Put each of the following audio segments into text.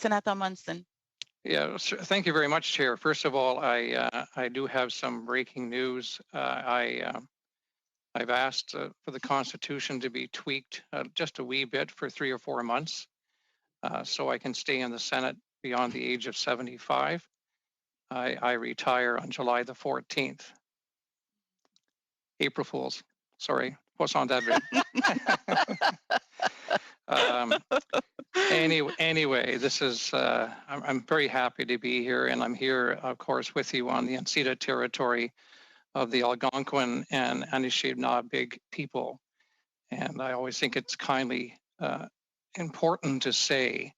Senator Munson. Yeah, thank you very much, Chair. First of all, I do have some breaking news. I've asked for the Constitution to be tweaked just a wee bit for 3 or 4 months so I can stay in the Senate beyond the age of 75. I retire on July the 14th. April Fools. Sorry. Poisson d'avril. Anyway, this is, I'm very happy to be here, and I'm here, of course, with you on the unceded territory of the Algonquin and Anishinaabe people. And I always think it's kindly important to say,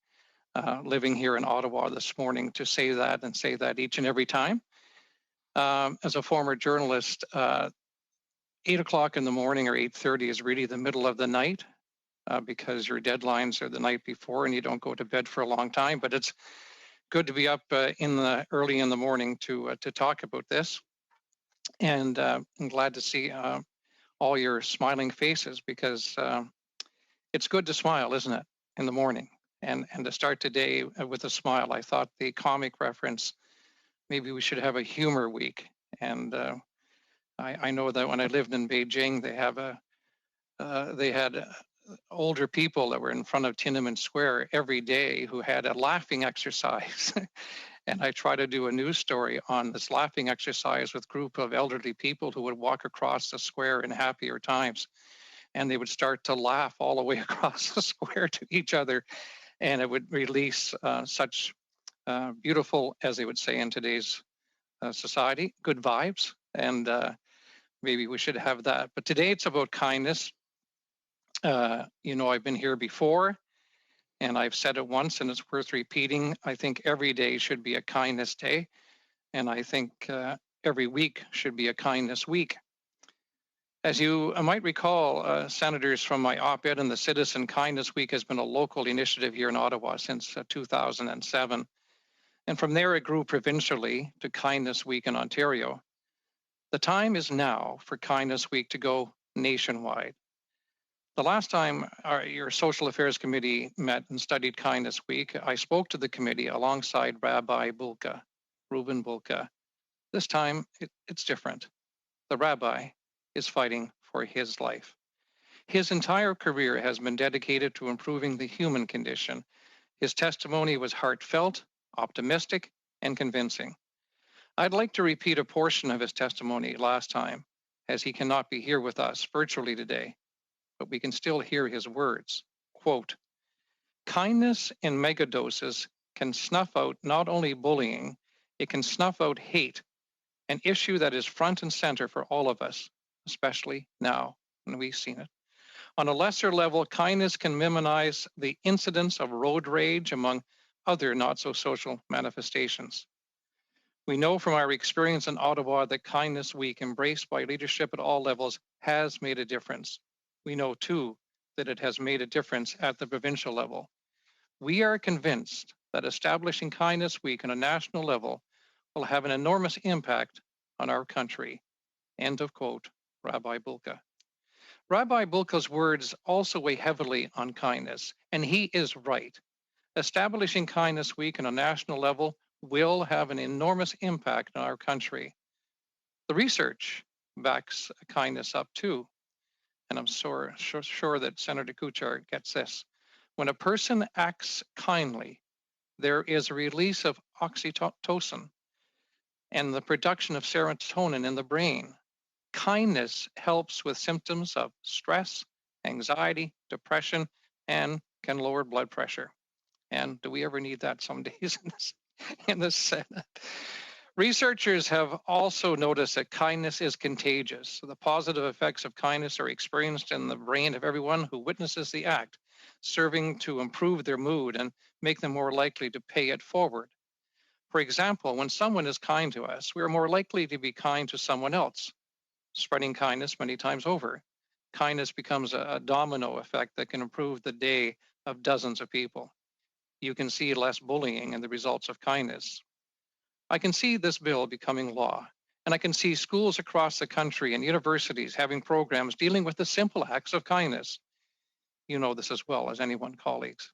living here in Ottawa this morning, to say that and say that each and every time. As a former journalist, 8 o'clock in the morning or 8:30 is really the middle of the night because your deadlines are the night before and you don't go to bed for a long time. But it's good to be up early in the morning to talk about this. And I'm glad to see all your smiling faces because it's good to smile, isn't it, in the morning? And to start today with a smile. I thought the comic reference, maybe we should have a humor week. And I know that when I lived in Beijing, they had older people that were in front of Tiananmen Square every day who had a laughing exercise. And I try to do a news story on this laughing exercise with a group of elderly people who would walk across the square in happier times. And they would start to laugh all the way across the square to each other. And it would release such beautiful, as they would say in today's society, good vibes. And maybe we should have that. But today it's about kindness. I've been here before, and I've said it once, and it's worth repeating. I think every day should be a kindness day, and I think every week should be a kindness week. As you might recall, senators, from my op-ed in the Citizen, Kindness Week has been a local initiative here in Ottawa since 2007. And from there, it grew provincially to Kindness Week in Ontario. The time is now for Kindness Week to go nationwide. The last time your Social Affairs Committee met and studied Kindness Week, I spoke to the committee alongside Rabbi Bulka, Reuben Bulka. This time, it's different. The rabbi is fighting for his life. His entire career has been dedicated to improving the human condition. His testimony was heartfelt, optimistic, and convincing. I'd like to repeat a portion of his testimony last time, as he cannot be here with us virtually today, but we can still hear his words. Quote, "Kindness in megadoses can snuff out not only bullying, it can snuff out hate, an issue that is front and center for all of us, especially now, and we've seen it. On a lesser level, kindness can minimize the incidence of road rage among other not-so-social manifestations. We know from our experience in Ottawa that Kindness Week, embraced by leadership at all levels, has made a difference. We know, too, that it has made a difference at the provincial level. We are convinced that establishing Kindness Week on a national level will have an enormous impact on our country." End of quote, Rabbi Bulka. Rabbi Bulka's words also weigh heavily on kindness, and he is right. Establishing Kindness Week on a national level will have an enormous impact on our country. The research backs kindness up too, and I'm sure that Senator Kuchar gets this. When a person acts kindly, there is a release of oxytocin and the production of serotonin in the brain. Kindness helps with symptoms of stress, anxiety, depression, and can lower blood pressure. And do we ever need that some days in the Senate? Researchers have also noticed that kindness is contagious. So the positive effects of kindness are experienced in the brain of everyone who witnesses the act, serving to improve their mood and make them more likely to pay it forward. For example, when someone is kind to us, we are more likely to be kind to someone else, spreading kindness many times over. Kindness becomes a domino effect that can improve the day of dozens of people. You can see less bullying and the results of kindness. I can see this bill becoming law, and I can see schools across the country and universities having programs dealing with the simple acts of kindness. You know this as well as anyone, colleagues.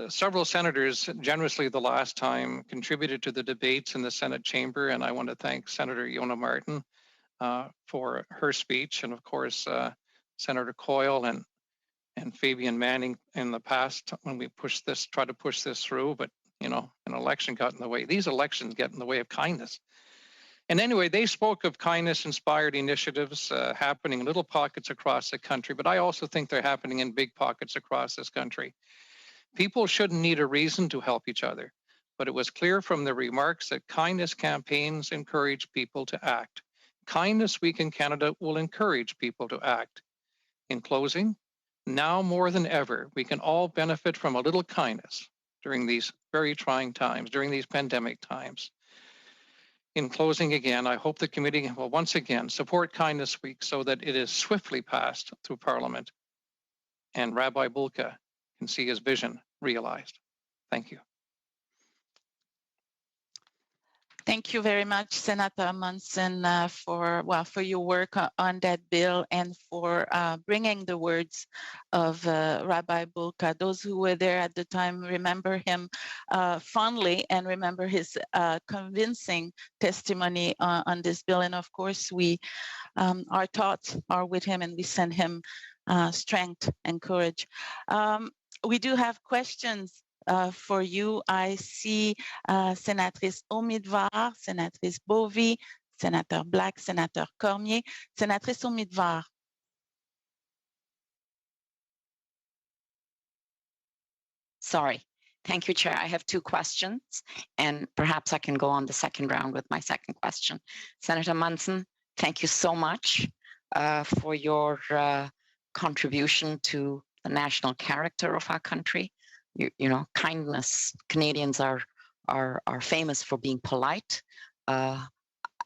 Several senators generously the last time contributed to the debates in the Senate chamber, and I want to thank Senator Yona Martin for her speech, and of course Senator Coyle and Fabian Manning in the past when we tried to push this through, but you know, an election got in the way. These elections get in the way of kindness. And anyway, they spoke of kindness-inspired initiatives happening in little pockets across the country, but I also think they're happening in big pockets across this country. People shouldn't need a reason to help each other, but it was clear from the remarks that kindness campaigns encourage people to act. Kindness Week in Canada will encourage people to act. In closing, now more than ever, we can all benefit from a little kindness during these very trying times, during these pandemic times. In closing again, I hope the committee will once again support Kindness Week so that it is swiftly passed through Parliament and Rabbi Bulka can see his vision realized. Thank you. Thank you very much, Senator Munson, for your work on that bill and for bringing the words of Rabbi Bulka. Those who were there at the time remember him fondly and remember his convincing testimony on this bill. And of course, our thoughts are with him, and we send him strength and courage. We do have questions for you. I see Senatrice Omidvar, Senatrice Bovy, Senator Black, Senator Cormier. Senatrice Omidvar. Sorry. Thank you, Chair. I have two questions, and perhaps I can go on the second round with my second question. Senator Munson, thank you so much for your contribution to the national character of our country. You know, kindness. Canadians are famous for being polite, and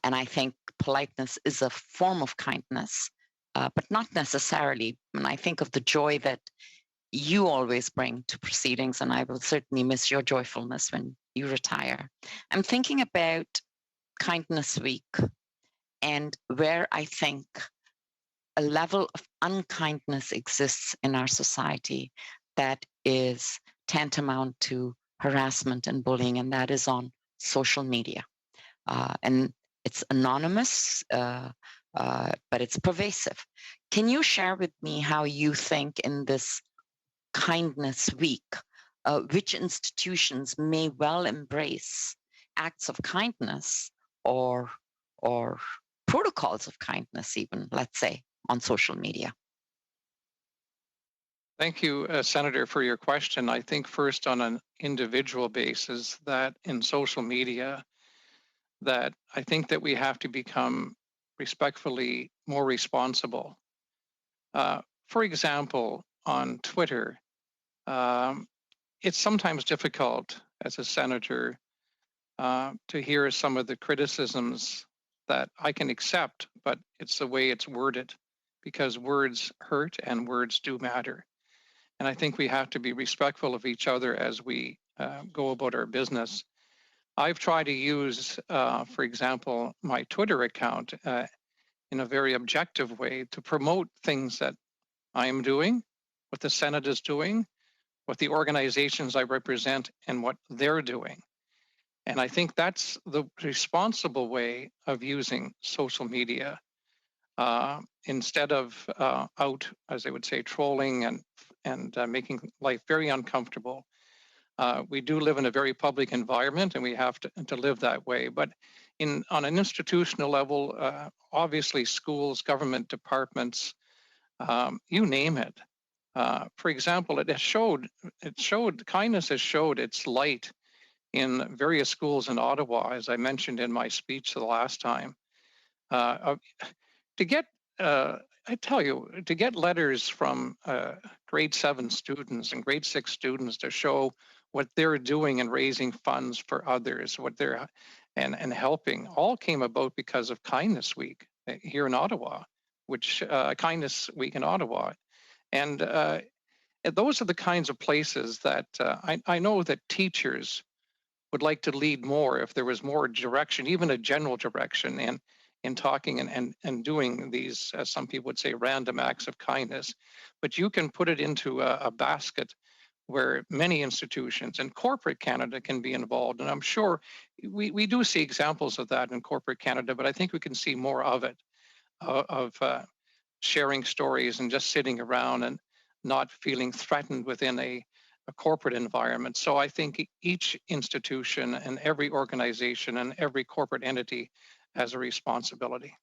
I think politeness is a form of kindness, but not necessarily. And I think of the joy that you always bring to proceedings, and I will certainly miss your joyfulness when you retire. I'm thinking about Kindness Week and where I think a level of unkindness exists in our society that is tantamount to harassment and bullying, and that is on social media. And it's anonymous, but it's pervasive. Can you share with me how you think in this Kindness Week, which institutions may well embrace acts of kindness or protocols of kindness even, let's say, on social media? Thank you, Senator, for your question. I think first on an individual basis that in social media, that I think that we have to become respectfully more responsible. For example, on Twitter, it's sometimes difficult as a senator to hear some of the criticisms that I can accept, but it's the way it's worded, because words hurt and words do matter. And I think we have to be respectful of each other as we go about our business. I've tried to use, for example, my Twitter account in a very objective way to promote things that I am doing, what the Senate is doing, what the organizations I represent, and what they're doing. And I think that's the responsible way of using social media instead of out, as they would say, trolling and making life very uncomfortable. We do live in a very public environment, and we have to live that way. But on an institutional level, obviously schools, government departments, you name it. For example, kindness has showed its light in various schools in Ottawa, as I mentioned in my speech the last time. To get letters from grade 7 students and grade 6 students to show what they're doing in raising funds for others, and helping, all came about because of Kindness Week here in Ottawa, Kindness Week in Ottawa. And those are the kinds of places that I know that teachers would like to lead more if there was more direction, even a general direction, in talking and doing these, as some people would say, random acts of kindness. But you can put it into a basket where many institutions and corporate Canada can be involved. And I'm sure we do see examples of that in corporate Canada, but I think we can see more of it, of sharing stories and just sitting around and not feeling threatened within a corporate environment. So I think each institution and every organization and every corporate entity has a responsibility.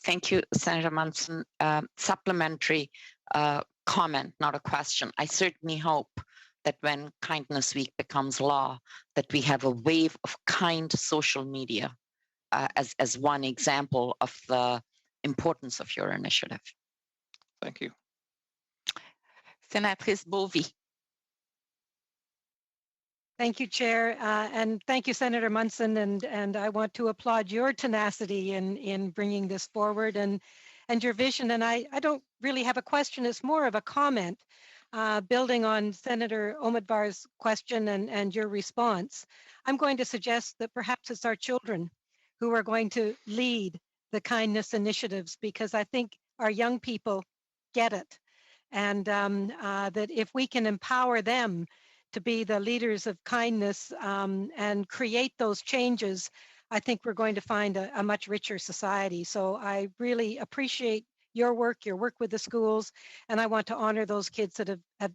Thank you, Senator Munson. Supplementary comment, not a question. I certainly hope that when Kindness Week becomes law, that we have a wave of kind social media as one example of the importance of your initiative. Thank you. Senatrice Bovie. Thank you, Chair, and thank you, Senator Munson, and I want to applaud your tenacity in bringing this forward and your vision. And I don't really have a question, it's more of a comment, building on Senator Omadvar's question and your response. I'm going to suggest that perhaps it's our children who are going to lead the kindness initiatives, because I think our young people get it. And that if we can empower them to be the leaders of kindness and create those changes, I think we're going to find a much richer society. So I really appreciate your work with the schools, and I want to honor those kids that have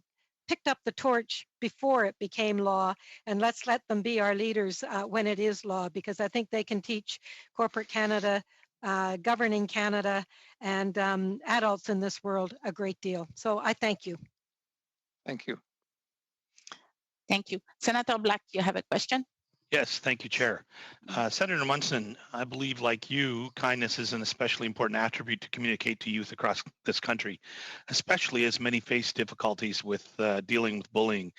picked up the torch before it became law, and let's let them be our leaders when it is law, because I think they can teach corporate Canada, governing Canada, and adults in this world a great deal. So I thank you. Thank you. Thank you. Senator Black, you have a question? Yes, thank you, Chair. Senator Munson, I believe, like you, kindness is an especially important attribute to communicate to youth across this country, especially as many face difficulties with dealing with bullying.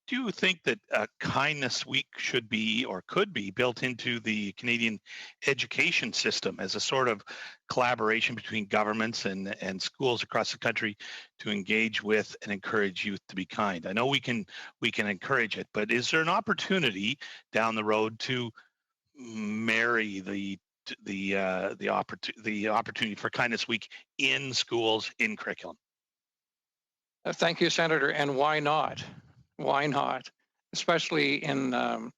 Do you think that Kindness Week should be or could be built into the Canadian education system as a sort of collaboration between governments and schools across the country to engage with and encourage youth to be kind? I know we can encourage it, but is there an opportunity down the road to marry the opportunity for Kindness Week in schools, in curriculum? Thank you, Senator. And why not? Why not? Especially in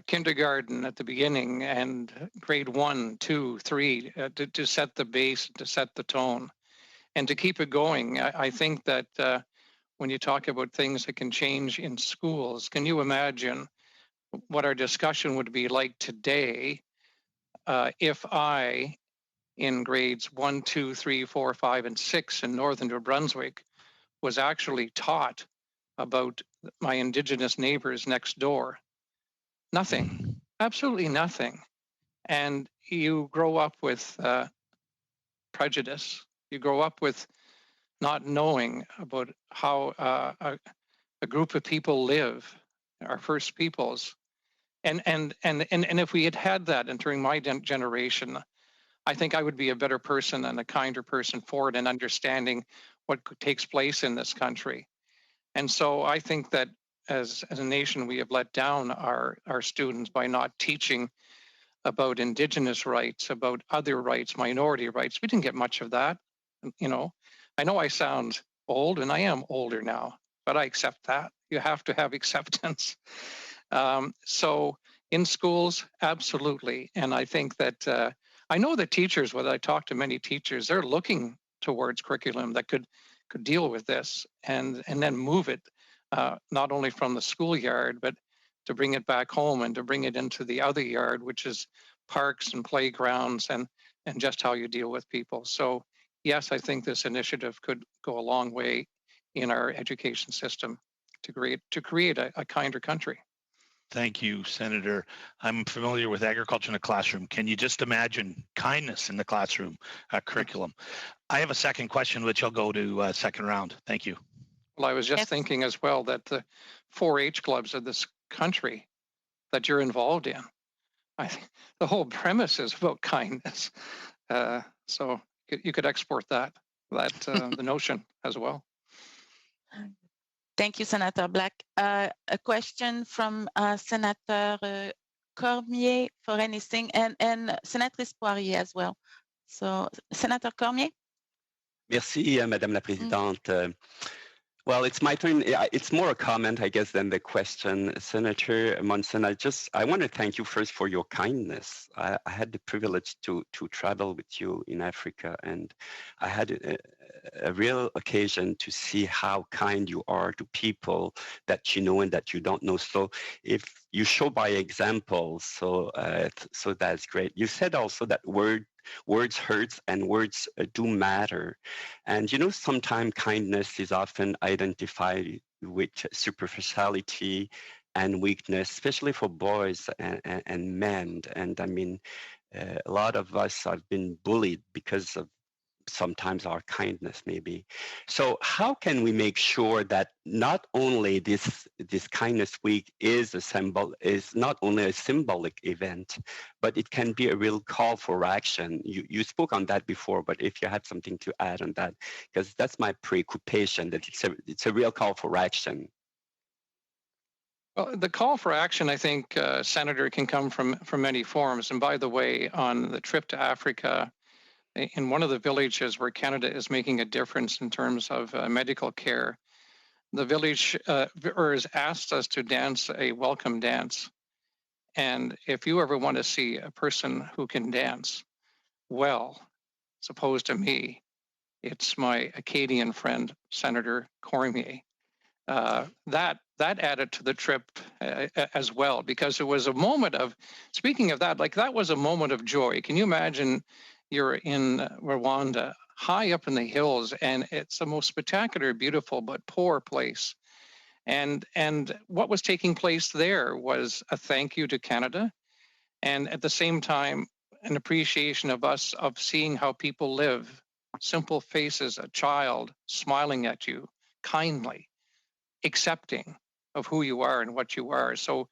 kindergarten at the beginning and grade 1, 2, 3 to set the base, to set the tone, and to keep it going. I think that when you talk about things that can change in schools, can you imagine what our discussion would be like today if I, in grades 1, 2, 3, 4, 5, and 6 in Northern New Brunswick, was actually taught about my Indigenous neighbors next door? Nothing, absolutely nothing. And you grow up with prejudice. You grow up with not knowing about how a group of people live, our First Peoples. And if we had had that during my generation, I think I would be a better person and a kinder person for it and understanding what takes place in this country. And so I think that as a nation, we have let down our students by not teaching about Indigenous rights, about other rights, minority rights. We didn't get much of that. You know I sound old, and I am older now, but I accept that. You have to have acceptance. So in schools, absolutely. And I think that I know that teachers, when I talk to many teachers, they're looking towards curriculum that could deal with this and then move it not only from the schoolyard, but to bring it back home and to bring it into the other yard, which is parks and playgrounds and just how you deal with people. So yes, I think this initiative could go a long way in our education system to create a kinder country. Thank you, Senator. I'm familiar with agriculture in the classroom. Can you just imagine kindness in the classroom curriculum? I have a second question, which I'll go to second round. Thank you. Well, I was just thinking as well that the 4-H clubs of this country that you're involved in, I think the whole premise is about kindness. So you could export that the notion as well. Thank you, Senator Black. A question from Senator Cormier for anything, and Senatrice Poirier as well. So, Senator Cormier. Merci, Madame la Présidente. Well, it's my turn. It's more a comment, I guess, than the question. Senator Munson, I want to thank you first for your kindness. I had the privilege to travel with you in Africa, and I had a real occasion to see how kind you are to people that you know and that you don't know. So if you show by example, so that's great. You said also that words hurts and words do matter. And sometimes kindness is often identified with superficiality and weakness, especially for boys and men. And I mean, a lot of us have been bullied because of sometimes our kindness, maybe. So how can we make sure that not only this kindness week is not only a symbolic event, but it can be a real call for action? You spoke on that before, but if you had something to add on that, because that's my preoccupation, that it's a real call for action. Well, the call for action, I think, Senator, can come from many forms. And by the way, on the trip to Africa, in one of the villages where Canada is making a difference in terms of medical care, the village has asked us to dance a welcome dance. And if you ever want to see a person who can dance well, as opposed to me, it's my Acadian friend, Senator Cormier. That added to the trip as well, because it was a moment of, speaking of that, like that was a moment of joy. Can you imagine you're in Rwanda, high up in the hills, and it's the most spectacular, beautiful, but poor place. And what was taking place there was a thank you to Canada, and at the same time, an appreciation of us, of seeing how people live, simple faces, a child smiling at you kindly, accepting of who you are and what you are. So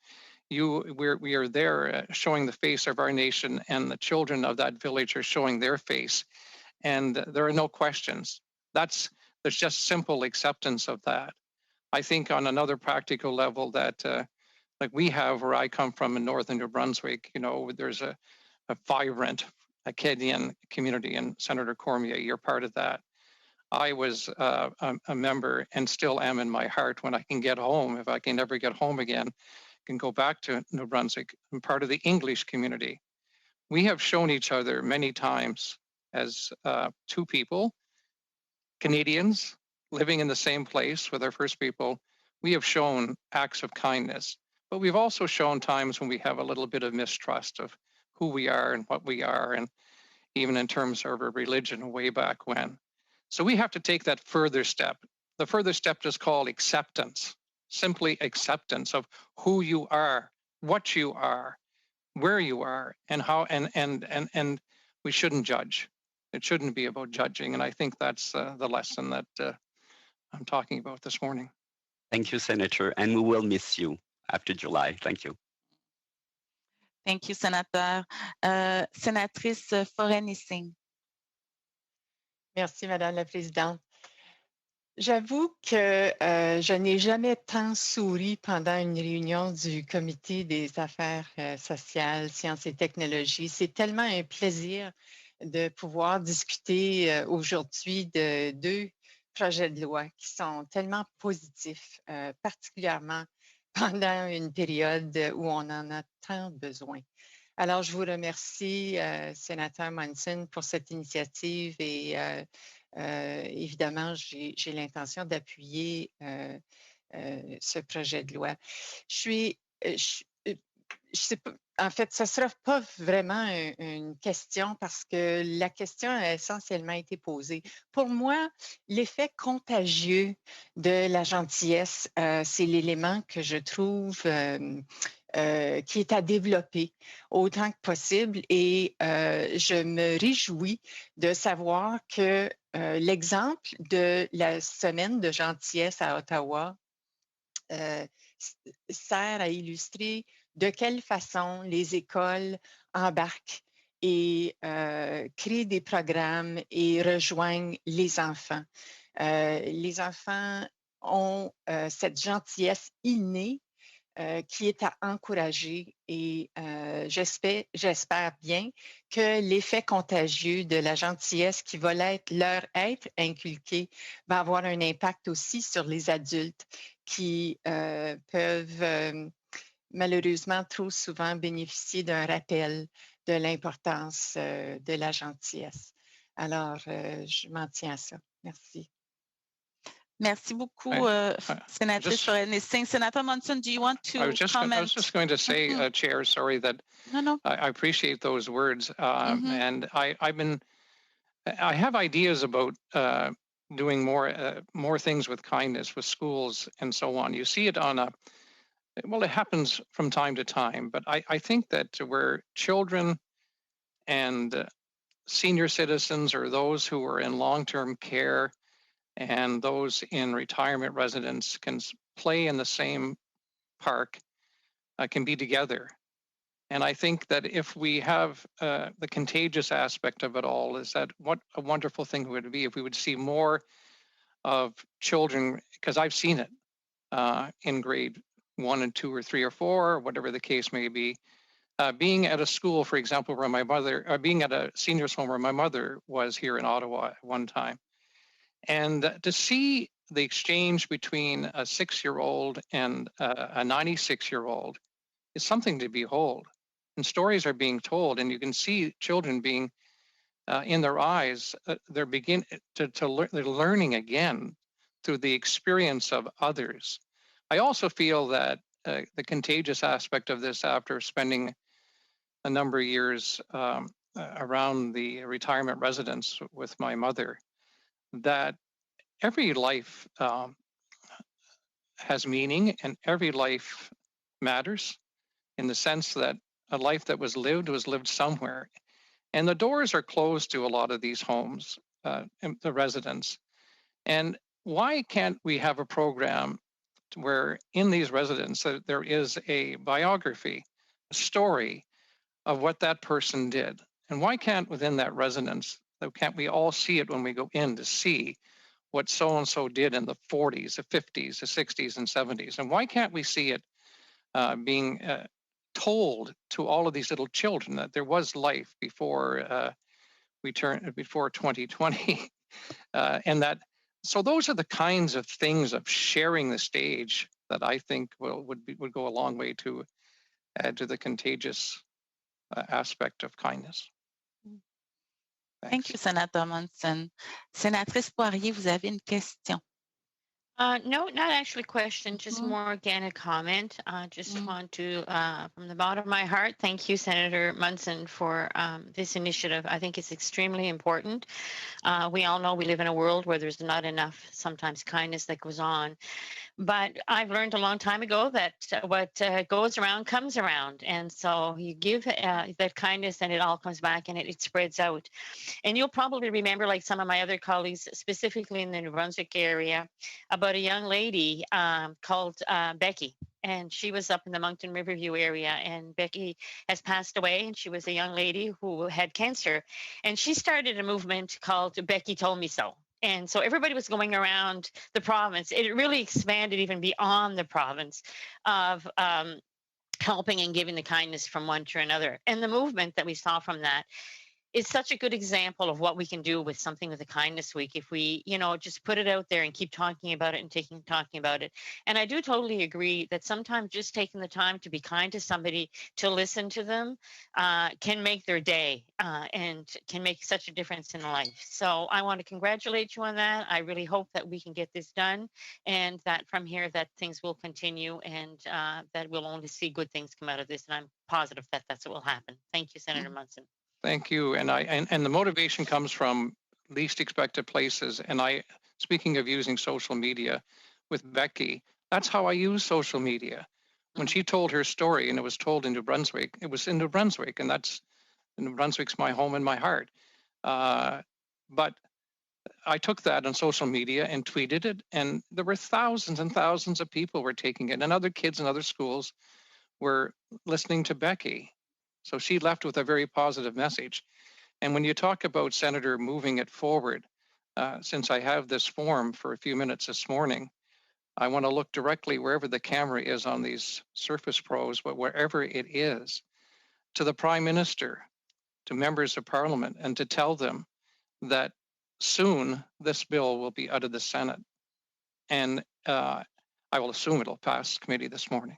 we are there showing the face of our nation, and the children of that village are showing their face. And there are no questions. There's just simple acceptance of that. I think on another practical level that like we have where I come from in northern New Brunswick, there's a vibrant Acadian community, and Senator Cormier, you're part of that. I was a member and still am in my heart when I can get home, if I can ever get home again, can go back to New Brunswick. I'm part of the English community. We have shown each other many times as two people, Canadians living in the same place with our First People. We have shown acts of kindness, but we've also shown times when we have a little bit of mistrust of who we are and what we are, and even in terms of our religion way back when. So we have to take that further step. The further step is called acceptance, simply acceptance of who you are, what you are, where you are, and how, and we shouldn't judge. It shouldn't be about judging. And I think that's the lesson that I'm talking about this morning. Thank you, Senator. And we will miss you after July. Thank you. Thank you, Senator. Sénatrice Forenissing. Merci, Madame la Présidente. J'avoue que je n'ai jamais tant souri pendant une réunion du Comité des affaires sociales, sciences et technologies. C'est tellement un plaisir de pouvoir discuter aujourd'hui de 2 projets de loi qui sont tellement positifs, particulièrement pendant une période où on en a tant besoin. Alors, je vous remercie, Sénateur Munson, pour cette initiative et évidemment, j'ai l'intention d'appuyer ce projet de loi. Je sais pas, en fait, ce ne sera pas vraiment une question parce que la question a essentiellement été posée. Pour moi, l'effet contagieux de la gentillesse, c'est l'élément que je trouve qui est à développer autant que possible. Et je me réjouis de savoir que l'exemple de la Semaine de gentillesse à Ottawa sert à illustrer de quelle façon les écoles embarquent et créent des programmes et rejoignent les enfants. Les enfants ont cette gentillesse innée qui est à encourager et j'espère bien que l'effet contagieux de la gentillesse qui va leur être inculqué va avoir un impact aussi sur les adultes qui peuvent malheureusement trop souvent bénéficier d'un rappel de l'importance de la gentillesse. Alors, je m'en tiens à ça. Merci. Merci beaucoup, Sénatrice Forel-Nissing. Senator Munson, do you want to comment? I was just going to say, Chair, sorry, that No. I appreciate those words. And I have ideas about doing more things with kindness with schools and so on. You see it well, it happens from time to time, but I think that where children and senior citizens or those who are in long-term care and those in retirement residence can play in the same park, can be together. And I think that if we have the contagious aspect of it all, is that what a wonderful thing would it be if we would see more of children, because I've seen it in grade 1 and 2 or 3 or 4, or whatever the case may be, being at a school, for example, where my mother, being at a senior's home where my mother was here in Ottawa at one time. And to see the exchange between a 6-year-old and a 96-year-old is something to behold. And stories are being told, and you can see children being in their eyes, they're learning again through the experience of others. I also feel that the contagious aspect of this, after spending a number of years around the retirement residence with my mother, that every life has meaning and every life matters, in the sense that a life that was lived somewhere. And the doors are closed to a lot of these homes, the residents. And why can't we have a program where in these residents there is a biography, a story of what that person did? And why can't within that residence, can't we all see it when we go in to see what so-and-so did in the 40s, the 50s, the 60s, and 70s? And why can't we see it being told to all of these little children that there was life before before 2020, and that? So those are the kinds of things of sharing the stage that I think would go a long way to add to the contagious aspect of kindness. Thank you, Senator Munson. Sénatrice Poirier, vous avez une question. No, not actually a question, just more organic comment. Just want to, from the bottom of my heart, thank you, Senator Munson, for this initiative. I think it's extremely important. We all know we live in a world where there's not enough, sometimes, kindness that goes on. But I've learned a long time ago that what goes around comes around. And so you give that kindness and it all comes back and it spreads out. And you'll probably remember, like some of my other colleagues, specifically in the New Brunswick area, about a young lady called Becky. And she was up in the Moncton Riverview area, and Becky has passed away, and she was a young lady who had cancer. And she started a movement called Becky Told Me So. And so everybody was going around the province. It really expanded even beyond the province of helping and giving the kindness from one to another. And the movement that we saw from that is such a good example of what we can do with something with a kindness week if we, just put it out there and keep talking about it and talking about it. And I do totally agree that sometimes just taking the time to be kind to somebody, to listen to them, can make their day and can make such a difference in life. So I want to congratulate you on that. I really hope that we can get this done, and that from here that things will continue, and that we'll only see good things come out of this. And I'm positive that that's what will happen. Thank you, Senator Munson. Thank you. And the motivation comes from least expected places. And speaking of using social media with Becky, that's how I use social media. When she told her story, and it was told in New Brunswick, it was in New Brunswick, and New Brunswick's my home and my heart. But I took that on social media and tweeted it, and there were thousands and thousands of people were taking it, and other kids in other schools were listening to Becky. So she left with a very positive message. And when you talk about, Senator, moving it forward, since I have this forum for a few minutes this morning, I want to look directly wherever the camera is on these Surface Pros, but wherever it is, to the Prime Minister, to members of Parliament, and to tell them that soon this bill will be out of the Senate. And I will assume it'll pass committee this morning.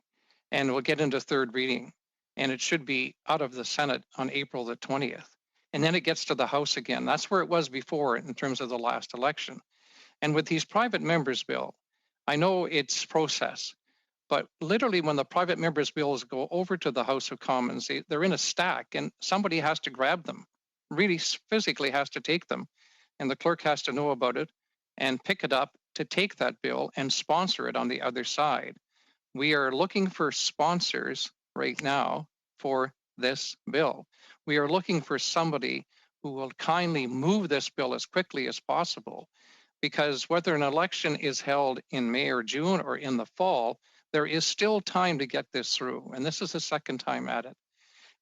And we'll get into third reading. And it should be out of the Senate on April the 20th. And then it gets to the House again. That's where it was before in terms of the last election. And with these private members' bill, I know it's process, but literally when the private members' bills go over to the House of Commons, they're in a stack and somebody has to grab them, really physically has to take them. And the clerk has to know about it and pick it up to take that bill and sponsor it on the other side. We are looking for sponsors right now for this bill. We are looking for somebody who will kindly move this bill as quickly as possible, because whether an election is held in May or June or in the fall, there is still time to get this through. And this is the second time at it.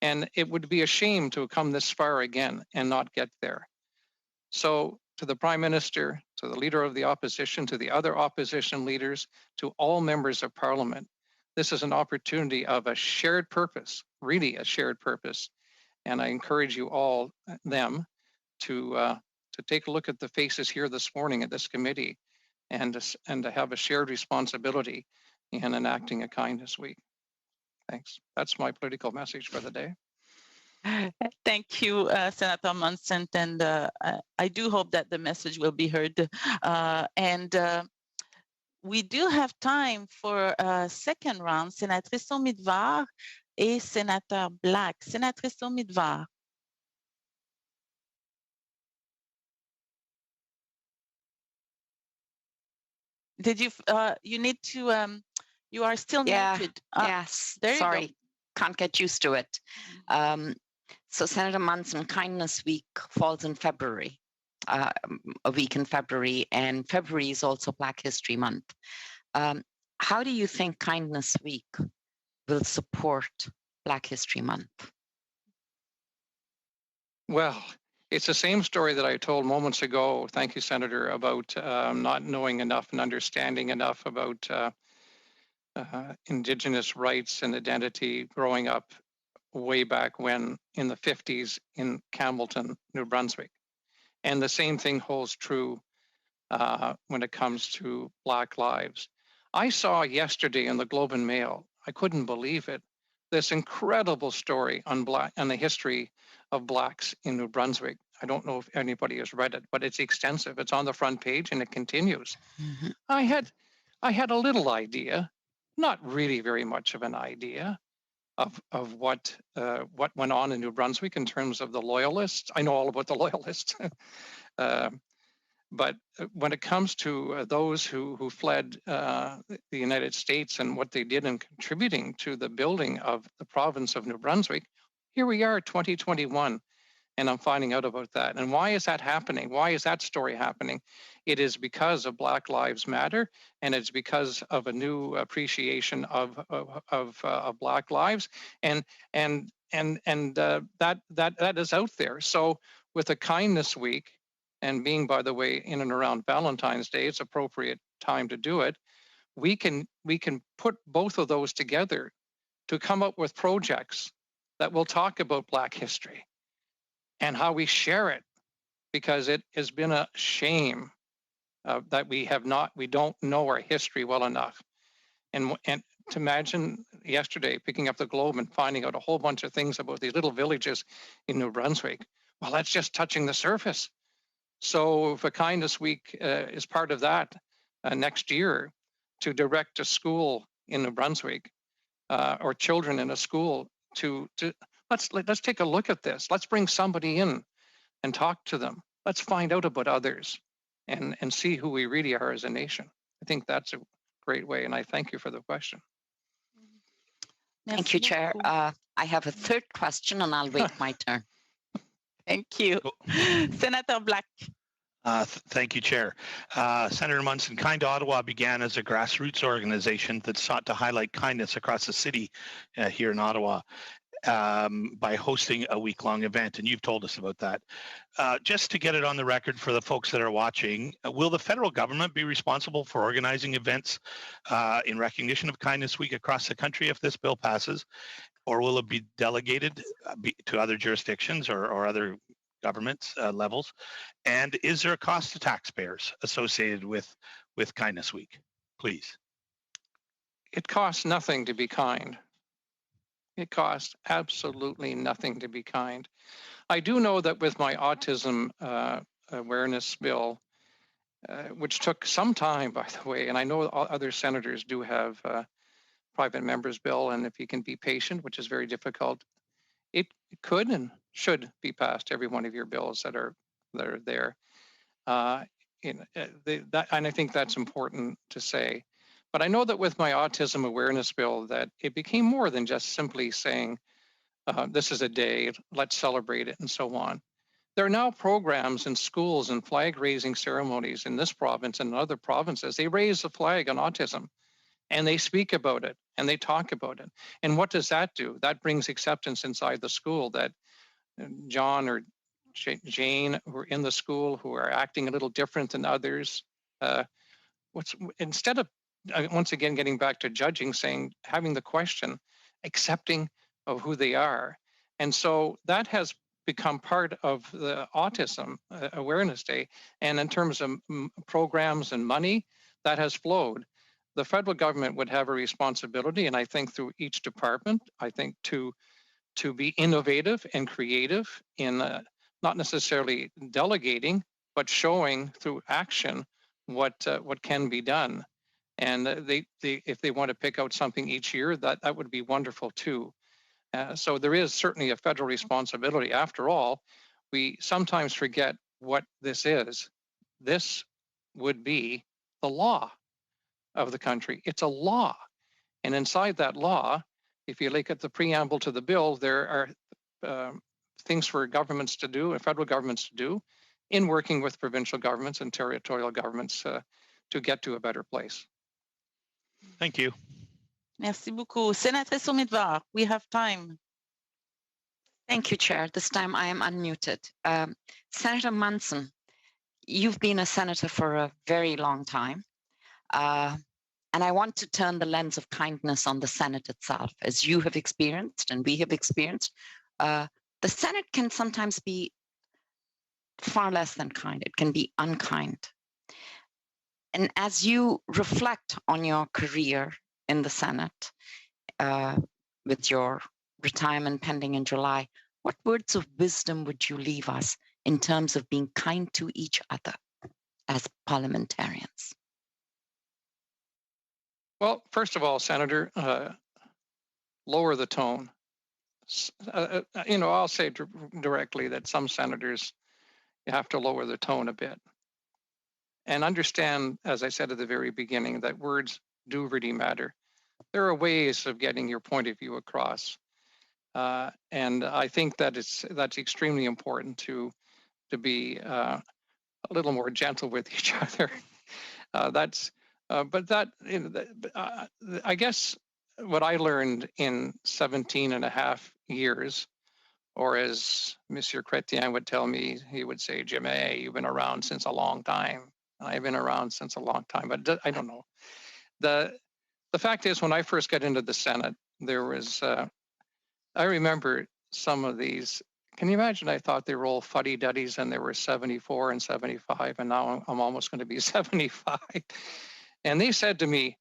And it would be a shame to come this far again and not get there. So to the Prime Minister, to the Leader of the Opposition, to the other opposition leaders, to all members of Parliament, this is an opportunity of a shared purpose, really a shared purpose. And I encourage you all, them, to take a look at the faces here this morning at this committee and to have a shared responsibility in enacting a kindness week. Thanks. That's my political message for the day. Thank you, Senator Munson, and I do hope that the message will be heard. We do have time for a second round. Sénatrice Midvar et Sénateur Black. Sénatrice Midvar. Did you, you need to, you are still muted. Yes, sorry, can't get used to it. So Senator Munson, Kindness Week falls in February, a week in February, and February is also Black History Month. How do you think Kindness Week will support Black History Month? Well, it's the same story that I told moments ago, thank you, Senator, about not knowing enough and understanding enough about Indigenous rights and identity growing up way back when in the 50s in Campbellton, New Brunswick. And the same thing holds true when it comes to Black lives. I saw yesterday in the Globe and Mail, I couldn't believe it, this incredible story on the history of Blacks in New Brunswick. I don't know if anybody has read it, but it's extensive. It's on the front page and it continues. Mm-hmm. I had a little idea, not really very much of an idea, of what went on in New Brunswick in terms of the Loyalists. I know all about the Loyalists, but when it comes to those who fled the United States and what they did in contributing to the building of the province of New Brunswick, here we are, 2021, and I'm finding out about that. And why is that happening? Why is that story happening? It is because of Black Lives Matter, and it's because of a new appreciation of Black lives, and that is out there. So with a Kindness Week, and being, by the way, in and around Valentine's Day, it's appropriate time to do it. We can put both of those together to come up with projects that will talk about Black history and how we share it, because it has been a shame that we don't know our history well enough. And to imagine yesterday picking up the Globe and finding out a whole bunch of things about these little villages in New Brunswick, well, that's just touching the surface. So if a Kindness Week is part of that next year, to direct a school in New Brunswick or children in a school to let's take a look at this. Let's bring somebody in and talk to them. Let's find out about others and see who we really are as a nation. I think that's a great way, and I thank you for the question. Thank you, Chair. I have a third question, and I'll wait my turn. Thank you. Senator Black. Thank you, Chair. Senator Munson, Kind Ottawa began as a grassroots organization that sought to highlight kindness across the city here in Ottawa. by hosting a week-long event, and you've told us about that. Just to get it on the record for the folks that are watching, will the federal government be responsible for organizing events in recognition of Kindness Week across the country if this bill passes, or will it be delegated to other jurisdictions or other governments levels? And is there a cost to taxpayers associated with Kindness Week? Please. It costs nothing to be kind. It costs absolutely nothing to be kind. I do know that with my autism awareness bill, which took some time, by the way, and I know other senators do have private members bill, and if you can be patient, which is very difficult, it could and should be passed, every one of your bills that are there. And I think that's important to say. But I know that with my autism awareness bill, that it became more than just simply saying, this is a day, let's celebrate it, and so on. There are now programs in schools and flag-raising ceremonies in this province and in other provinces. They raise the flag on autism, and they speak about it, and they talk about it. And what does that do? That brings acceptance inside the school that John or Jane, who are in the school, who are acting a little different than others, instead of, once again, getting back to judging, saying, having the question, accepting of who they are. And so that has become part of the Autism Awareness Day. And in terms of programs and money, that has flowed. The federal government would have a responsibility, and I think through each department, I think to be innovative and creative in not necessarily delegating, but showing through action what can be done. And if they want to pick out something each year, that would be wonderful too. So there is certainly a federal responsibility. After all, we sometimes forget what this is. This would be the law of the country. It's a law. And inside that law, if you look at the preamble to the bill, there are things for governments to do and federal governments to do in working with provincial governments and territorial governments to get to a better place. Thank you. Merci beaucoup. Sénatrice Umitvar, we have time. Thank you, Chair. This time I am unmuted. Senator Munson, you've been a senator for a very long time. And I want to turn the lens of kindness on the Senate itself. As you have experienced and we have experienced, the Senate can sometimes be far less than kind. It can be unkind. And as you reflect on your career in the Senate, with your retirement pending in July, what words of wisdom would you leave us in terms of being kind to each other as parliamentarians? Well, first of all, Senator, lower the tone. I'll say directly that some senators, you have to lower the tone a bit. And understand, as I said at the very beginning, that words do really matter. There are ways of getting your point of view across. And I think that that's extremely important to be a little more gentle with each other. I guess what I learned in 17 and a half years, or as Monsieur Chrétien would tell me, he would say, Jimmy, you've been around since a long time. I've been around since a long time, but I don't know. The fact is, when I first got into the Senate, there was, I remember some of these. Can you imagine? I thought they were all fuddy-duddies and they were 74 and 75, and now I'm almost going to be 75. And they said to me,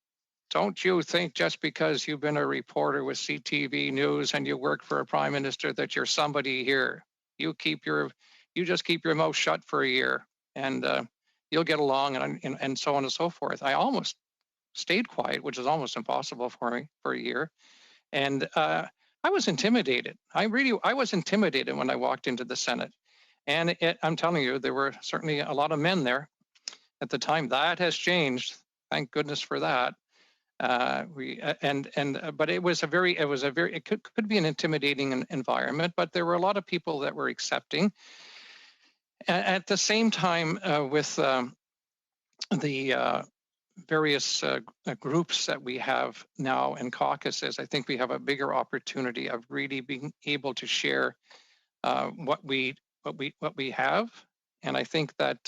don't you think just because you've been a reporter with CTV News and you work for a prime minister that you're somebody here? You just keep your mouth shut for a year and you'll get along and so on and so forth. I almost stayed quiet, which is almost impossible for me for a year. And I was intimidated. I was intimidated when I walked into the Senate. And I'm telling you, there were certainly a lot of men there at the time. That has changed. Thank goodness for that. But it could be an intimidating environment, but there were a lot of people that were accepting. At the same time, with the various groups that we have now in caucuses, I think we have a bigger opportunity of really being able to share what we have, and I think that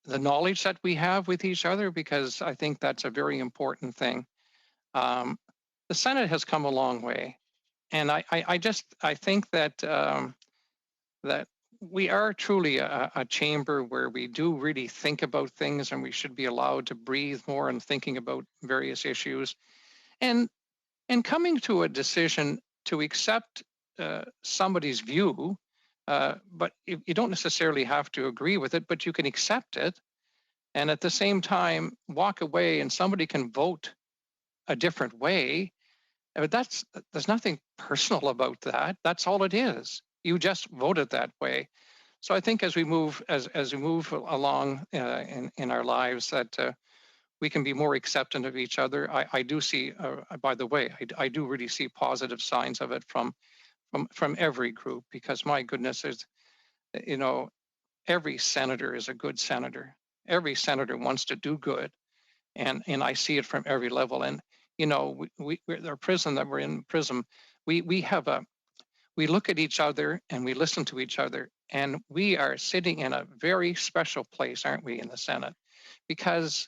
the knowledge that we have with each other, because I think that's a very important thing. The Senate has come a long way, and I think that that we are truly a chamber where we do really think about things, and we should be allowed to breathe more in thinking about various issues, and coming to a decision to accept somebody's view, but you don't necessarily have to agree with it, but you can accept it, and at the same time walk away, and somebody can vote a different way. But there's nothing personal about that. That's all it is. You just voted that way. So I think as we move along in our lives, that we can be more accepting of each other. I do see, by the way, I do really see positive signs of it from every group, because my goodness, is, you know, every senator is a good senator. Every senator wants to do good, and I see it from every level. And you know, our prison that we're in prison, we look at each other and we listen to each other, and we are sitting in a very special place, aren't we, in the Senate? Because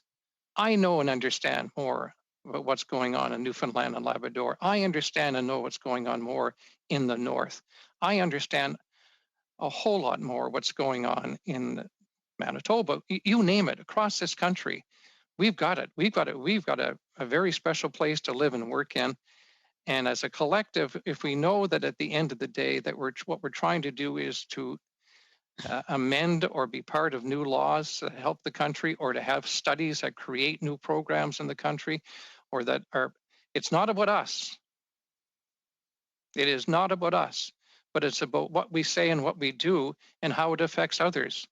I know and understand more about what's going on in Newfoundland and Labrador. I understand and know what's going on more in the North. I understand a whole lot more what's going on in Manitoba. You name it, across this country. We've got it. We've got a very special place to live and work in. And as a collective, if we know that at the end of the day that what we're trying to do is to amend or be part of new laws that help the country, or to have studies that create new programs in the country, or that are, it's not about us. It is not about us, but it's about what we say and what we do and how it affects others.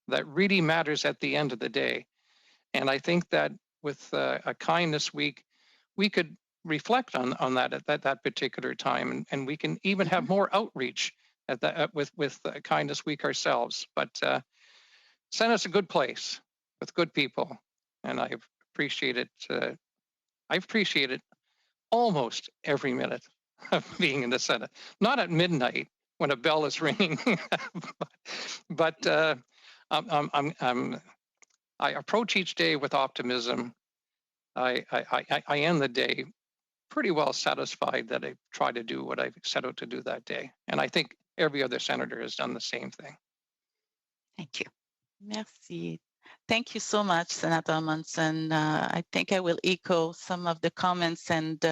That really matters at the end of the day. And I think that with a kindness week, we could reflect on that at that particular time, and we can even have more outreach at that with kindness week ourselves. But Senate's a good place with good people, and I appreciate it. I've appreciated almost every minute of being in the Senate. Not at midnight when a bell is ringing, but I approach each day with optimism. I end the day pretty well satisfied that I try to do what I set out to do that day. And I think every other senator has done the same thing. Thank you. Merci. Thank you so much, Senator Munson. I think I will echo some of the comments, and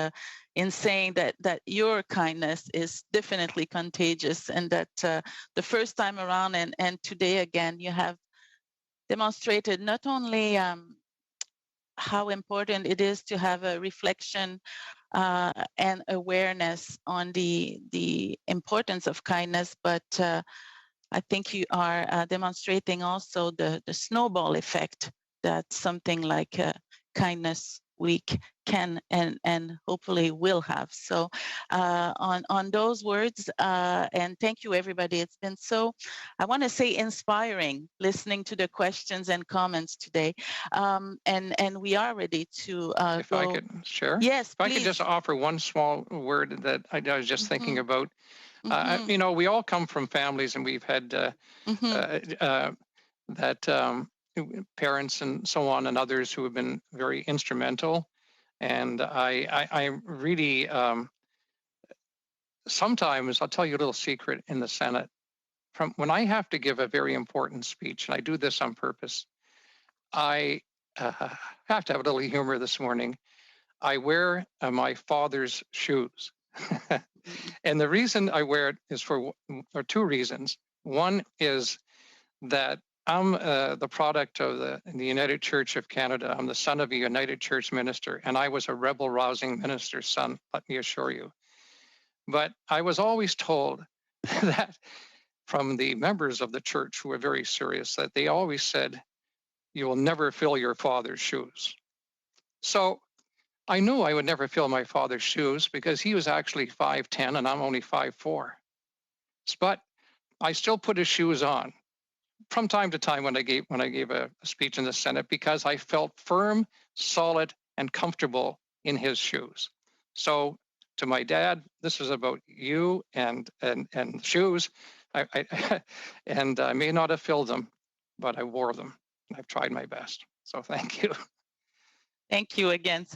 in saying that your kindness is definitely contagious, and that the first time around and today again, you have demonstrated not only how important it is to have a reflection and awareness on the importance of kindness, but I think you are demonstrating also the snowball effect that something like Kindness Week can and hopefully will have. So on those words, and thank you everybody. It's been so, I want to say, inspiring listening to the questions and comments today. And we are ready to if go. I could share? Yes, if please. I could just offer one small word that I was just thinking about. You know, we all come from families, and we've had parents and so on and others who have been very instrumental. And I really, sometimes, I'll tell you a little secret in the Senate. From when I have to give a very important speech, and I do this on purpose, I have to have a little humor this morning. I wear my father's shoes. And the reason I wear it is for two reasons. One is that I'm the product of the United Church of Canada. I'm the son of a United Church minister, and I was a rebel-rousing minister's son, let me assure you. But I was always told that from the members of the church who were very serious, that they always said, you will never fill your father's shoes. So I knew I would never fill my father's shoes because he was actually 5'10" and I'm only 5'4". But I still put his shoes on from time to time when I gave a speech in the Senate, because I felt firm, solid, and comfortable in his shoes. So to my dad, this is about you and shoes. And I may not have filled them, but I wore them. I've tried my best. So thank you. Thank you again.